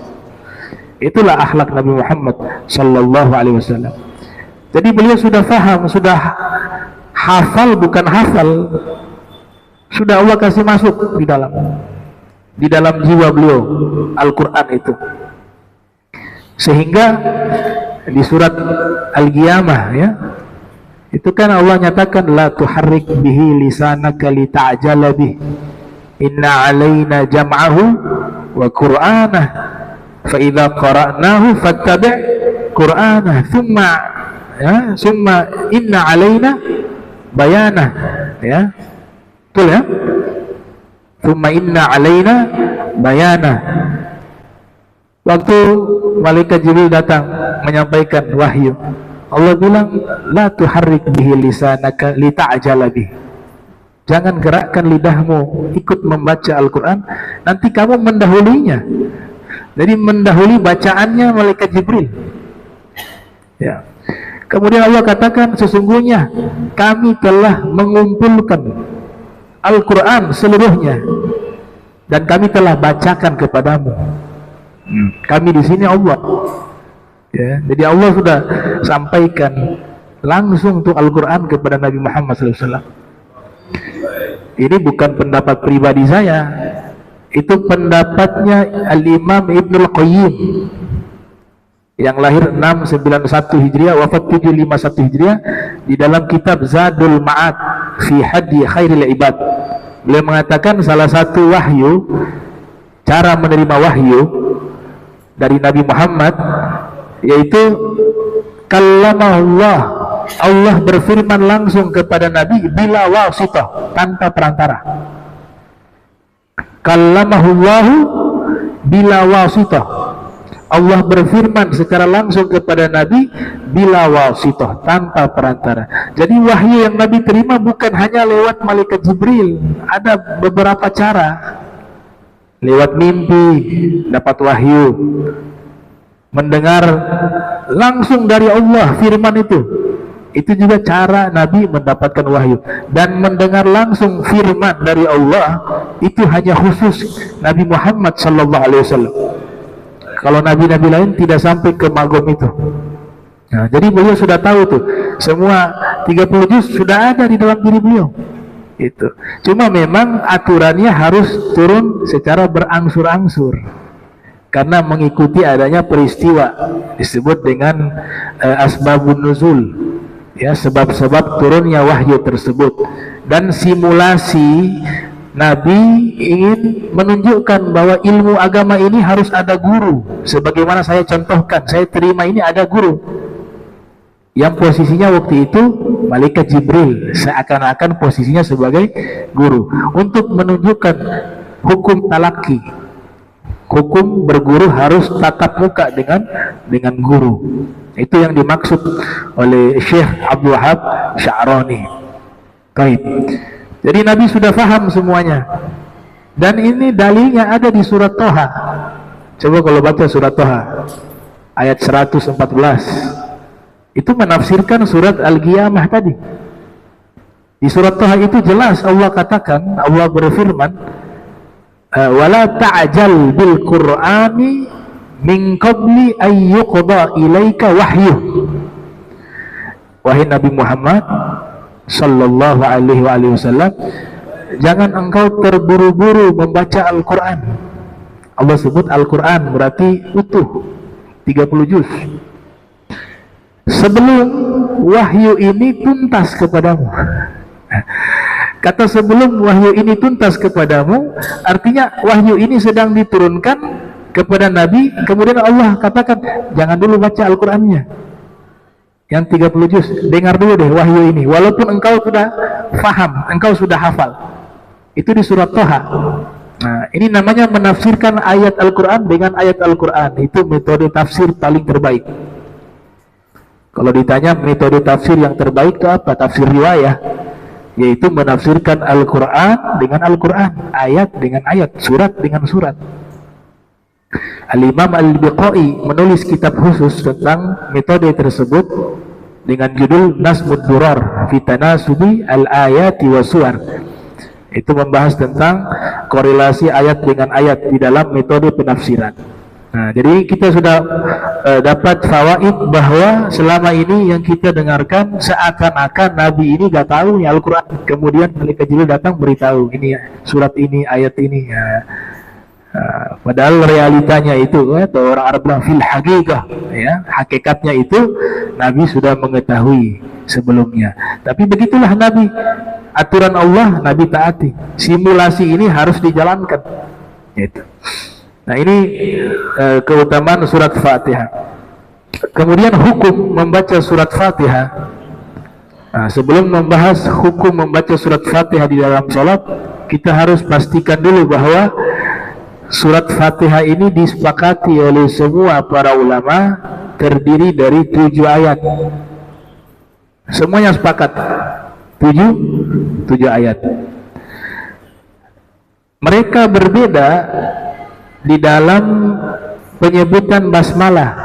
Itulah akhlak Nabi Muhammad sallallahu alaihi wasallam. Jadi beliau sudah faham, sudah hafal, bukan hafal, sudah Allah kasih masuk di dalam jiwa beliau Al-Quran itu. Sehingga di surat Al-Qiyamah ya, itu kan Allah nyatakan la tuharrik bihi lisanaka lita'jala bih inna alaina jam'ahu wa qur'anah fa idza qara'nahu fattabi' qur'anah summa inna alaina bayanah ya. Betul ya? Summa inna alaina bayanah. Waktu malaikat Jibril datang menyampaikan wahyu, Allah bilang la tuharrik bihi lisanaka lita'jala bih. Jangan gerakkan lidahmu ikut membaca Al-Quran, nanti kamu mendahulinya. Jadi mendahului bacaannya malaikat Jibril ya. Kemudian Allah katakan sesungguhnya kami telah mengumpulkan Al-Quran seluruhnya dan kami telah bacakan kepadamu. Kami di sini Allah ya. Jadi Allah sudah sampaikan langsung untuk Al-Quran kepada Nabi Muhammad SAW. Ini bukan pendapat pribadi saya, itu pendapatnya Al-Imam Ibnul Qayyim yang lahir 691 Hijriah, wafat 751 Hijriah, di dalam kitab Zadul Ma'ad fi Hadi Khairil Ibad. Beliau mengatakan salah satu wahyu, cara menerima wahyu dari Nabi Muhammad, yaitu kalamahullah, Allah berfirman langsung kepada Nabi bila wasitah, tanpa perantara. Kalamahullahu bila wasitah, Allah berfirman secara langsung kepada Nabi bila wasitah, tanpa perantara. Jadi wahyu yang Nabi terima bukan hanya lewat malaikat Jibril, ada beberapa cara. Lewat mimpi dapat wahyu, mendengar langsung dari Allah firman itu juga cara Nabi mendapatkan wahyu. Dan mendengar langsung firman dari Allah itu hanya khusus Nabi Muhammad sallallahu alaihi wasallam. Kalau nabi-nabi lain tidak sampai ke magom itu. Nah, jadi beliau sudah tahu tuh, semua 30 juz sudah ada di dalam diri beliau. Itu. Cuma memang aturannya harus turun secara berangsur-angsur. Karena mengikuti adanya peristiwa disebut dengan asbabun nuzul. Ya, sebab-sebab turunnya wahyu tersebut. Dan simulasi Nabi ingin menunjukkan bahwa ilmu agama ini harus ada guru. Sebagaimana saya contohkan, saya terima ini ada guru yang posisinya waktu itu malaikat Jibril, seakan-akan posisinya sebagai guru, untuk menunjukkan hukum talaki. Hukum berguru harus tatap muka dengan guru. Itu yang dimaksud oleh Syekh Abdul Wahab Sya'rani. Baik. Jadi Nabi sudah faham semuanya. Dan ini dalilnya ada di surat Toha. Coba kalau baca surat Toha ayat 114. Itu menafsirkan surat Al-Qiyamah tadi. Di surat Toha itu jelas Allah katakan, Allah berfirman, wala ta'jal bil Qur'ani min qabli ay yuqda ilaika wahyu. Wahai Nabi Muhammad sallallahu alaihi wasallam, jangan engkau terburu-buru membaca Al-Quran. Allah sebut Al-Quran berarti utuh 30 juz. Sebelum wahyu ini tuntas kepadamu. Kata sebelum wahyu ini tuntas kepadamu, artinya wahyu ini sedang diturunkan kepada Nabi, kemudian Allah katakan jangan dulu baca Al-Qur'annya yang 30 juz, dengar dulu deh wahyu ini, walaupun engkau sudah faham, engkau sudah hafal. Itu di surat Thaha. Nah, ini namanya menafsirkan ayat Al-Quran dengan ayat Al-Quran. Itu metode tafsir paling terbaik. Kalau ditanya metode tafsir yang terbaik itu apa? Tafsir riwayah, yaitu menafsirkan Al-Quran dengan Al-Quran, ayat dengan ayat, surat dengan surat. Al-Imam Al-Biqai menulis kitab khusus tentang metode tersebut dengan judul Nasmud Durar fi Tanasubi Al-Ayati wa Suwar. Itu membahas tentang korelasi ayat dengan ayat di dalam metode penafsiran. Nah, jadi kita sudah dapat fawaid bahwa selama ini yang kita dengarkan seakan-akan Nabi ini gak tahu ya Al-Quran. Kemudian malaikat Jibril datang beritahu ini surat ini, ayat ini. Padahal realitanya itu, atau orang Arab bilang fil haqiqah, ya, hakikatnya itu Nabi sudah mengetahui sebelumnya. Tapi begitulah Nabi. Aturan Allah Nabi taati. Simulasi ini harus dijalankan. Gitu. Nah, ini keutamaan surat Fatihah. Kemudian hukum membaca surat Fatihah. Nah, sebelum membahas hukum membaca surat Fatihah di dalam sholat, kita harus pastikan dulu bahwa surat Fatihah ini disepakati oleh semua para ulama terdiri dari 7 ayat. Semuanya sepakat. 7 ayat. Mereka berbeda di dalam penyebutan basmalah.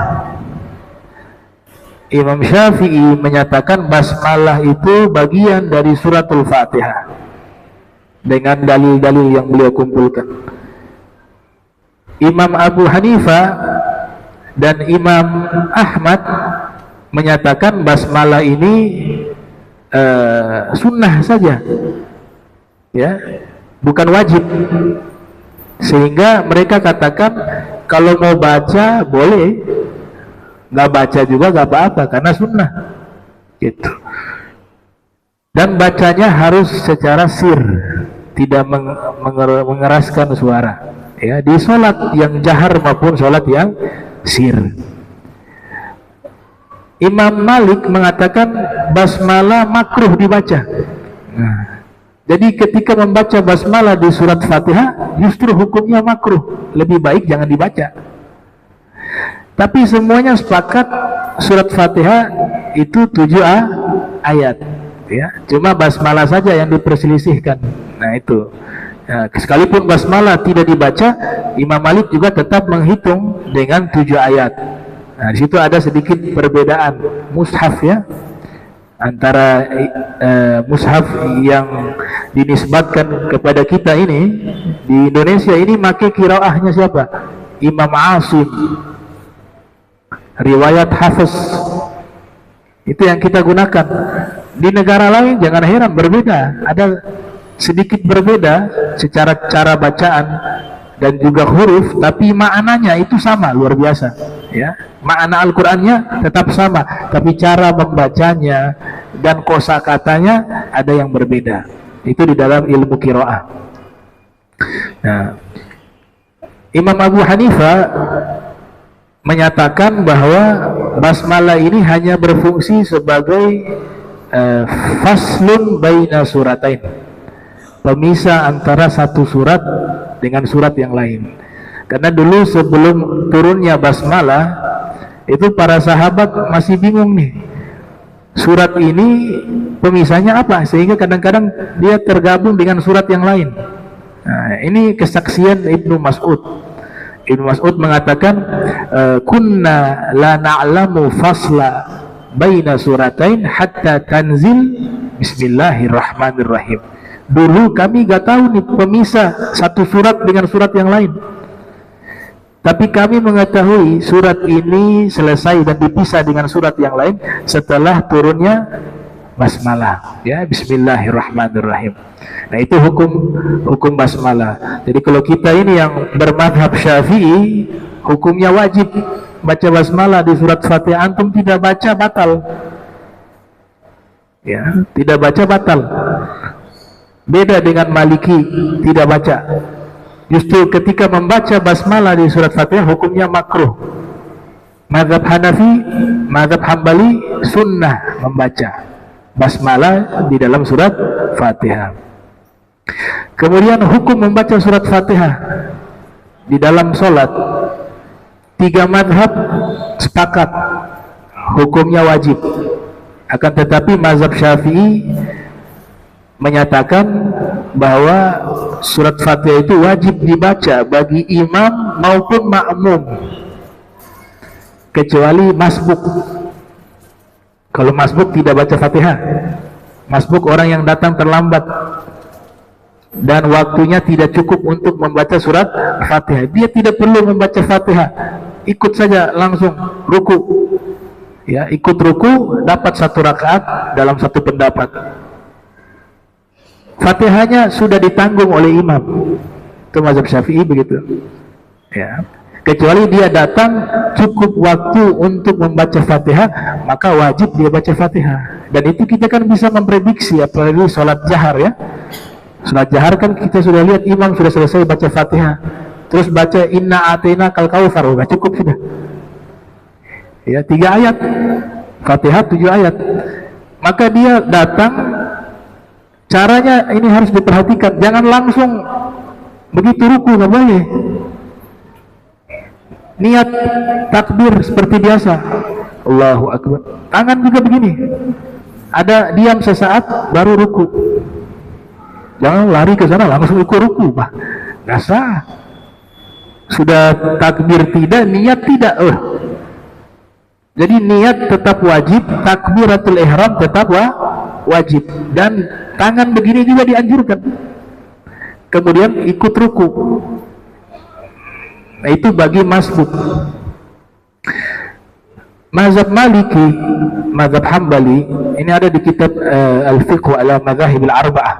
Imam Syafi'i menyatakan basmalah itu bagian dari suratul Fatihah dengan dalil-dalil yang beliau kumpulkan. Imam Abu Hanifah dan Imam Ahmad menyatakan basmalah ini sunnah saja, ya, bukan wajib. Sehingga mereka katakan kalau mau baca boleh, nggak baca juga nggak apa-apa karena sunnah, gitu. Dan bacanya harus secara sir, tidak mengeraskan suara, ya, di sholat yang jahar maupun sholat yang sir. Imam Malik mengatakan basmalah makruh dibaca. Nah, jadi ketika membaca basmalah di surat Fatihah justru hukumnya makruh, lebih baik jangan dibaca. Tapi semuanya sepakat surat Fatihah itu 7 ayat, ya. Cuma basmalah saja yang diperselisihkan. Nah, itu. Nah, sekalipun basmalah tidak dibaca, Imam Malik juga tetap menghitung dengan 7 ayat. Nah, di situ ada sedikit perbedaan mushaf, ya, antara mushaf yang dinisbatkan kepada kita ini di Indonesia ini pakai qiraahnya siapa? Imam Asim, riwayat Hafiz. Itu yang kita gunakan. Di negara lain jangan heran berbeda, ada sedikit berbeda secara cara bacaan dan juga huruf, tapi maknanya itu sama, luar biasa, ya. Makna Al-Qur'annya tetap sama, tapi cara membacanya dan kosakatanya ada yang berbeda. Itu di dalam ilmu qiraah. Nah, Imam Abu Hanifah menyatakan bahwa basmalah ini hanya berfungsi sebagai faslun baina suratain, pemisah antara satu surat dengan surat yang lain. Karena dulu sebelum turunnya basmalah itu para sahabat masih bingung nih, surat ini pemisahnya apa, sehingga kadang-kadang dia tergabung dengan surat yang lain. Nah, ini kesaksian Ibnu Mas'ud. Ibnu Mas'ud mengatakan kunna la na'lamu fasla baina suratain hatta tanzil bismillahirrahmanirrahim. Dulu kami gak tahu nih pemisah satu surat dengan surat yang lain, tapi kami mengetahui surat ini selesai dan dipisah dengan surat yang lain setelah turunnya basmalah, ya, bismillahirrahmanirrahim. Nah, itu hukum basmalah. Jadi kalau kita ini yang bermadhab Syafi'i, hukumnya wajib baca basmalah di surat Fatihah. Antum tidak baca batal, ya, tidak baca batal. Beda dengan Maliki, tidak baca. Justru ketika membaca basmalah di surat Fatihah hukumnya makruh. Mazhab Hanafi, mazhab Hambali sunnah membaca basmalah di dalam surat Fatihah. Kemudian hukum membaca surat Fatihah di dalam sholat, 3 mazhab sepakat hukumnya wajib. Akan tetapi mazhab Syafi'i menyatakan bahwa surat Fatihah itu wajib dibaca bagi imam maupun makmum, kecuali masbuk. Kalau masbuk tidak baca Fatihah. Masbuk orang yang datang terlambat dan waktunya tidak cukup untuk membaca surat Fatihah. Dia tidak perlu membaca Fatihah, ikut saja langsung ruku. Ya, ikut ruku dapat 1 rakaat dalam 1 pendapat. Fatihahnya sudah ditanggung oleh imam. Itu mazhab Syafi'i begitu. Ya. Kecuali dia datang cukup waktu untuk membaca Fatihah, maka wajib dia baca Fatihah. Dan itu kita kan bisa memprediksi, apalagi sholat jahar ya. Sholat jahar kan kita sudah lihat imam sudah selesai baca Fatihah, terus baca inna atina kal kautsar, sudah cukup sudah. Ya, 3 ayat. Fatihah 7 ayat. Maka dia datang, caranya ini harus diperhatikan, jangan langsung begitu ruku, nggak boleh. Niat takbir seperti biasa, Allahu Akbar. Tangan juga begini, ada diam sesaat baru ruku. Jangan lari ke sana langsung ikut ruku, bah, nggak sah. Sudah takbir tidak, niat tidak. Jadi niat tetap wajib, takbiratul ihram tetap wajib, dan tangan begini juga dianjurkan. Kemudian ikut ruku. Nah, itu bagi masbuk. Mazhab Maliki, mazhab Hambali, ini ada di kitab Al-Fiqh ala Madzahib al-Arba'ah.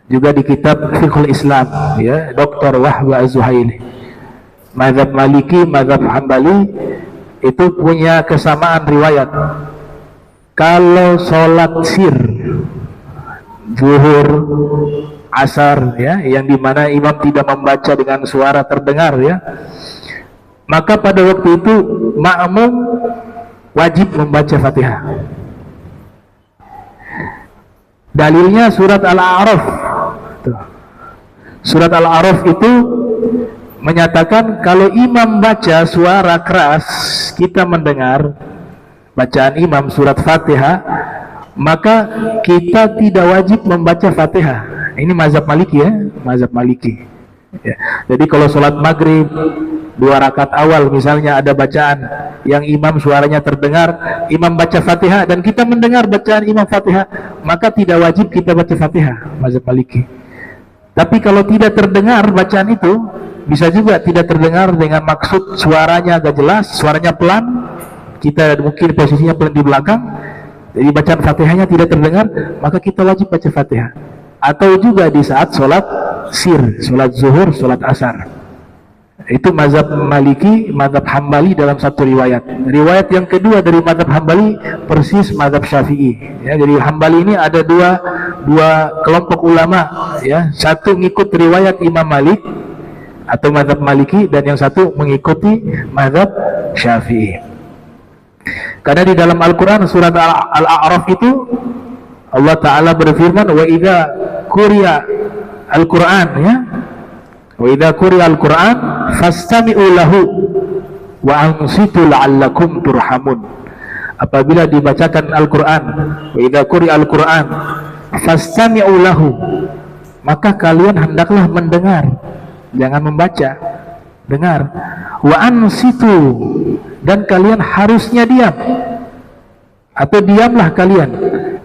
Juga di kitab Fiqhul Islam, ya, Dr. Wahb Az-Zuhaili. Mazhab Maliki, mazhab Hambali itu punya kesamaan riwayat. Kalau sholat sir, zuhur, asar, ya, yang dimana imam tidak membaca dengan suara terdengar, ya, maka pada waktu itu makmum wajib membaca Fatihah. Dalilnya surat Al-A'raf. Surat Al-A'raf itu menyatakan kalau imam baca suara keras, kita mendengar bacaan imam surat Fatihah, maka kita tidak wajib membaca Fatihah. Ini mazhab Maliki ya, mazhab Maliki. Ya. Jadi kalau sholat maghrib 2 rakaat awal misalnya ada bacaan yang imam suaranya terdengar, imam baca Fatihah dan kita mendengar bacaan imam Fatihah, maka tidak wajib kita baca Fatihah, mazhab Maliki. Tapi kalau tidak terdengar bacaan itu, bisa juga tidak terdengar dengan maksud suaranya agak jelas, suaranya pelan, kita mungkin posisinya pelan di belakang, jadi bacaan Fatihahnya tidak terdengar, maka kita wajib baca Fatihah. Atau juga di saat sholat sir, sholat zuhur, sholat asar. Itu mazhab Maliki, mazhab Hambali dalam satu riwayat. Riwayat yang kedua dari mazhab Hambali persis mazhab Syafi'i. Ya, jadi Hambali ini ada dua kelompok ulama. Ya, satu ngikut riwayat Imam Malik atau mazhab Maliki, dan yang satu mengikuti mazhab Syafi'i. Karena di dalam Al-Quran surat Al-A'raf itu Allah Ta'ala berfirman, wa idza quriya Al-Quran, ya, wa idza quriya Al-Quran fastami'u lahu wa ansitu la'allakum turhamun. Apabila dibacakan Al-Quran, wa idza quriya Al-Quran fastami'u lahu, maka kalian hendaklah mendengar, jangan membaca, dengar. Wa ansitu, dan kalian harusnya diam, atau diamlah kalian,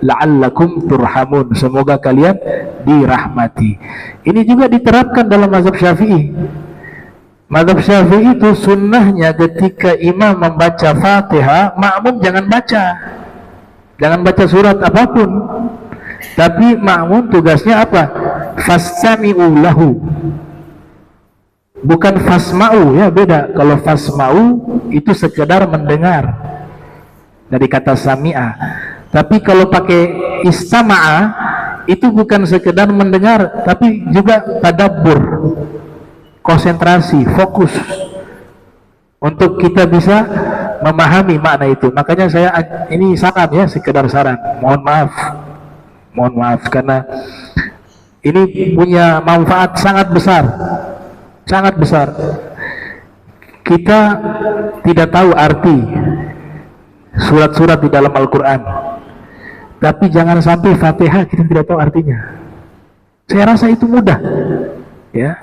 la'allakum turhamun, semoga kalian dirahmati. Ini juga diterapkan dalam mazhab Syafi'i. Mazhab Syafi'i itu sunnahnya ketika imam membaca Fatihah, makmum jangan baca surat apapun, tapi makmum tugasnya apa? Fastami'u lahu, bukan fasma'u, ya, beda. Kalau fasma'u itu sekedar mendengar dari kata sami'a. Tapi kalau pakai istama'a itu bukan sekedar mendengar, tapi juga tadabbur, konsentrasi, fokus untuk kita bisa memahami makna itu. Makanya saya ini saran ya, sekedar saran. Mohon maaf karena ini punya manfaat sangat besar, sangat besar. Kita tidak tahu arti surat-surat di dalam Al-Quran, tapi jangan sampai Fatihah kita tidak tahu artinya. Saya rasa itu mudah, ya,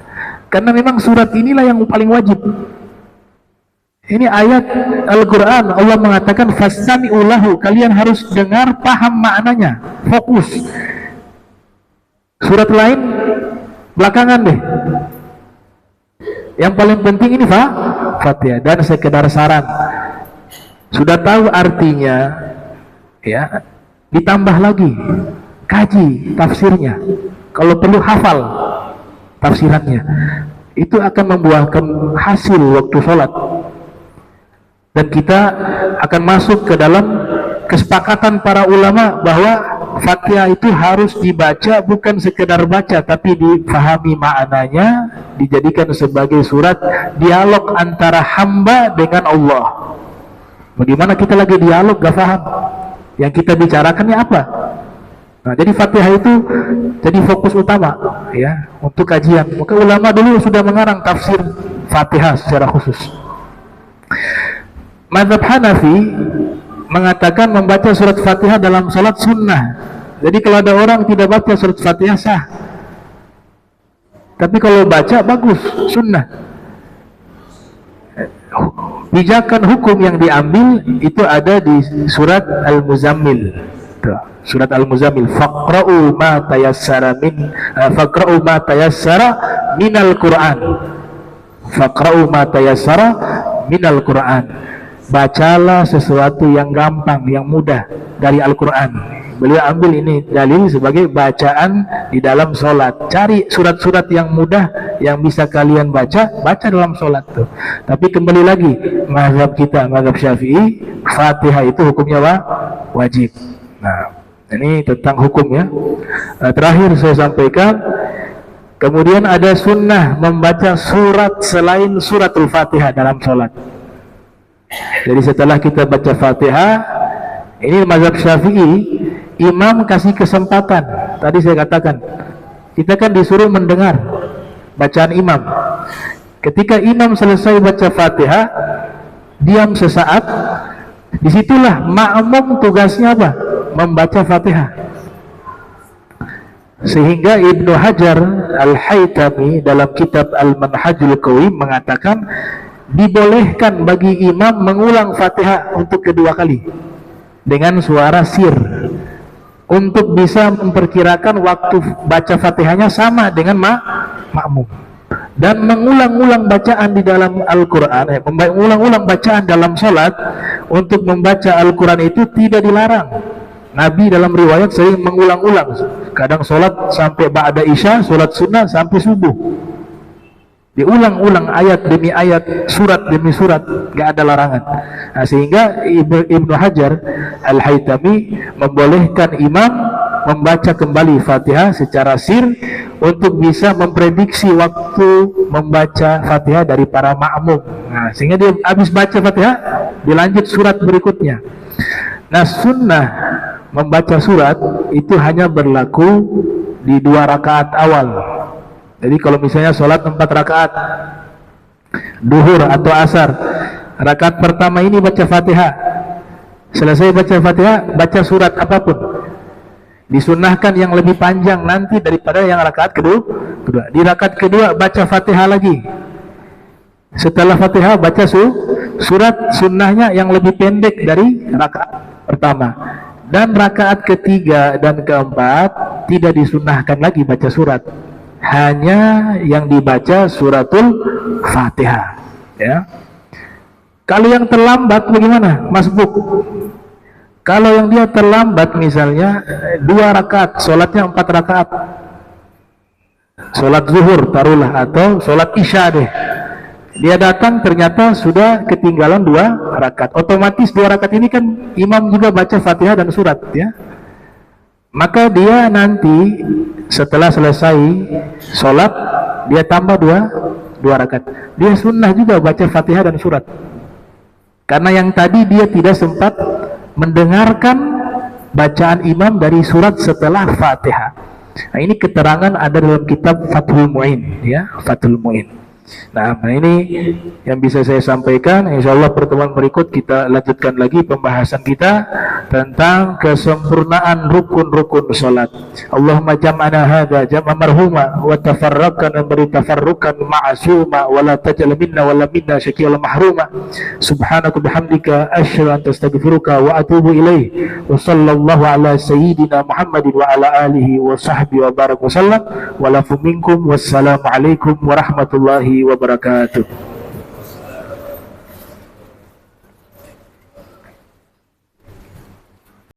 karena memang surat inilah yang paling wajib. Ini ayat Al-Quran, Allah mengatakan fastami'u lahu, kalian harus dengar, paham maknanya, fokus. Surat lain belakangan deh. Yang paling penting ini Fatihah. Dan sekedar saran, sudah tahu artinya, ya, ditambah lagi, kaji tafsirnya. Kalau perlu hafal tafsirannya, itu akan membuahkan hasil waktu sholat. Dan kita akan masuk ke dalam kesepakatan para ulama bahwa Fatihah itu harus dibaca, bukan sekedar baca, tapi dipahami maknanya, dijadikan sebagai surat dialog antara hamba dengan Allah. Bagaimana kita lagi dialog gak paham, yang kita bicarakannya apa? Nah, jadi Fatihah itu jadi fokus utama ya untuk kajian. Maka ulama dulu sudah mengarang tafsir Fatihah secara khusus. Mazhab Hanafi mengatakan membaca surat Fatihah dalam salat sunnah. Jadi kalau ada orang tidak baca surat Fatihah sah. Tapi kalau baca bagus, sunnah. Pijakan hukum yang diambil itu ada di surat Al-Muzammil. Surat Al-Muzammil, faqra'u ma tayassara minal Qur'an. Faqra'u ma tayassara minal Qur'an. Bacalah sesuatu yang gampang, yang mudah dari Al-Quran. Beliau ambil ini dalil sebagai bacaan di dalam sholat. Cari surat-surat yang mudah yang bisa kalian baca dalam sholat tuh. Tapi kembali lagi, mazhab kita, mazhab Syafi'i, Fatihah itu hukumnya wajib. Nah, ini tentang hukum ya. Terakhir saya sampaikan, kemudian ada sunnah membaca surat selain suratul Fatihah dalam sholat. Jadi setelah kita baca Fatihah, ini mazhab Syafi'i, imam kasih kesempatan. Tadi saya katakan, kita kan disuruh mendengar bacaan imam. Ketika imam selesai baca Fatihah, diam sesaat. Disitulah makmum tugasnya apa? Membaca Fatihah. Sehingga Ibnu Hajar Al-Haytami dalam kitab Al-Manhajul Qawim mengatakan dibolehkan bagi imam mengulang Fatihah untuk kedua kali dengan suara sir, untuk bisa memperkirakan waktu baca Fatihahnya sama dengan makmum. Dan mengulang-ulang bacaan di dalam Al-Quran, mengulang-ulang bacaan dalam sholat untuk membaca Al-Quran itu tidak dilarang. Nabi dalam riwayat sering mengulang-ulang, kadang sholat sampai ba'da isya, sholat sunnah sampai subuh, diulang-ulang ayat demi ayat, surat demi surat, gak ada larangan. Nah, sehingga Ibnu Hajar Al-Haytami membolehkan imam membaca kembali Fatihah secara sir untuk bisa memprediksi waktu membaca Fatihah dari para makmum. Nah, sehingga dia habis baca Fatihah dilanjut surat berikutnya. Nah, sunnah membaca surat itu hanya berlaku di 2 rakaat awal. Jadi kalau misalnya sholat 4 rakaat, duhur atau asar, rakaat pertama ini baca Fatihah, selesai baca Fatihah, baca surat apapun. Disunnahkan yang lebih panjang nanti daripada yang rakaat kedua. Di rakaat kedua baca Fatihah lagi. Setelah Fatihah baca surat, sunnahnya yang lebih pendek dari rakaat pertama. Dan rakaat ketiga dan keempat tidak disunnahkan lagi baca surat. Hanya yang dibaca suratul Fatihah, ya. Kalau yang terlambat bagaimana? Masbuk. Kalau yang dia terlambat misalnya 2 rakaat, sholatnya 4 rakaat, sholat zuhur taruhlah atau sholat isya deh, dia datang ternyata sudah ketinggalan 2 rakaat, otomatis 2 rakaat ini kan imam juga baca Fatihah dan surat, ya. Maka dia nanti setelah selesai sholat dia tambah 2 2 rakaat. Dia sunnah juga baca Fatihah dan surat. Karena yang tadi dia tidak sempat mendengarkan bacaan imam dari surat setelah Fatihah. Nah, ini keterangan ada dalam kitab Fathul Mu'in, ya, Fathul Mu'in. Nah, ini yang bisa saya sampaikan. Insyaallah pertemuan berikut kita lanjutkan lagi pembahasan kita tentang kesempurnaan rukun-rukun salat. Allahumma jam'ana hadza jam'an marhuma wa tafarraqna bari tafarruqan ma'suma wa la tajal minna wa la minna syaqiyan mahruma. Subhanaka bihamdika asyhadu an astaghfiruka wa atubu ilaik. Wa sallallahu ala sayyidina Muhammadin wa ala alihi wa sahbihi wa baraka wasallam. Wa lafu minkum wassalamu alaikum warahmatullahi wabarakatuh.